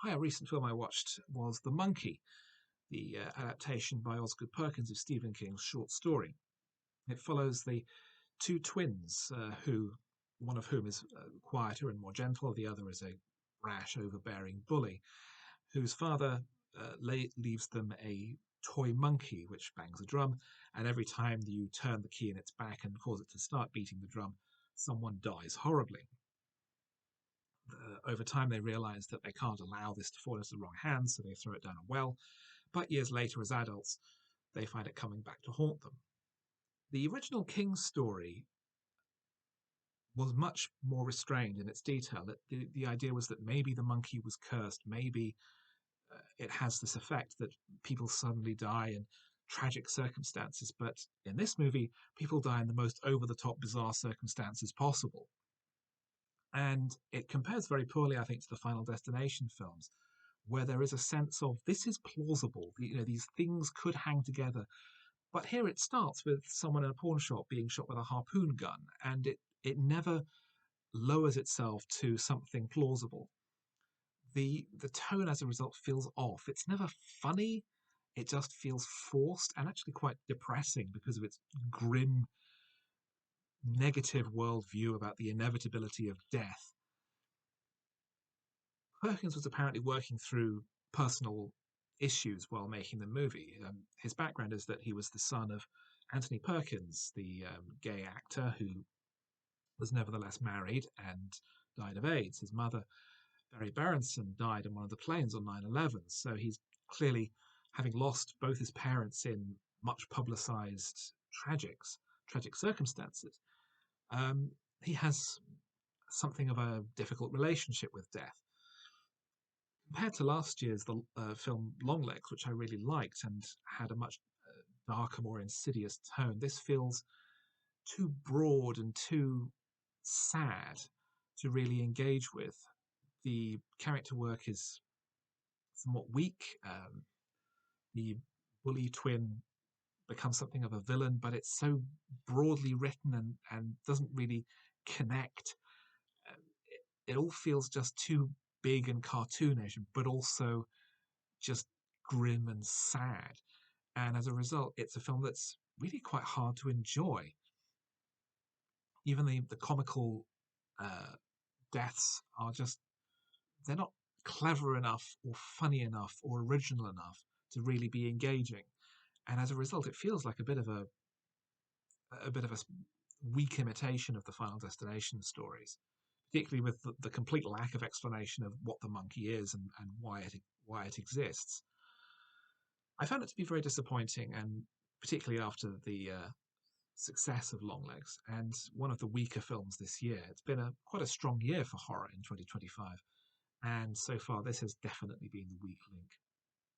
Hi, a recent film I watched was The Monkey, the adaptation by Osgood Perkins of Stephen King's short story. It follows the two twins, who one of whom is quieter and more gentle, the other is a rash, overbearing bully, whose father leaves them a toy monkey which bangs a drum, and every time you turn the key in its back and cause it to start beating the drum, someone dies horribly. Over time, they realize that they can't allow this to fall into the wrong hands, so they throw it down a well. But years later, as adults, they find it coming back to haunt them. The original King story was much more restrained in its detail. The idea was that maybe the monkey was cursed, maybe it has this effect that people suddenly die in tragic circumstances. But in this movie, people die in the most over the top, bizarre circumstances possible. And it compares very poorly, I think, to the Final Destination films, where there is a sense of this is plausible. These things could hang together. But here it starts with someone in a pawn shop being shot with a harpoon gun, and it never lowers itself to something plausible. The tone as a result feels off. It's never funny. It just feels forced and actually quite depressing because of its grim, negative worldview about the inevitability of death. Perkins was apparently working through personal issues while making the movie. His background is that he was the son of Anthony Perkins, the gay actor who was nevertheless married and died of AIDS. His mother, Barry Berenson, died in one of the planes on 9/11. So he's clearly, having lost both his parents in much publicized tragic circumstances, he has something of a difficult relationship with death. Compared to last year's film Longlegs, which I really liked and had a much darker, more insidious tone, this feels too broad and too sad to really engage with. The character work is somewhat weak. The bully twin becomes something of a villain, but it's so broadly written and doesn't really connect. It all feels just too big and cartoonish, but also just grim and sad. And as a result, it's a film that's really quite hard to enjoy. Even the comical uh, deaths are just, they're not clever enough or funny enough or original enough to really be engaging. And as a result, it feels like a bit of a weak imitation of the Final Destination stories, particularly with the complete lack of explanation of what the monkey is and why it exists. I found it to be very disappointing, and particularly after the success of Longlegs and one of the weaker films this year. It's been quite a strong year for horror in 2025, and so far this has definitely been the weak link.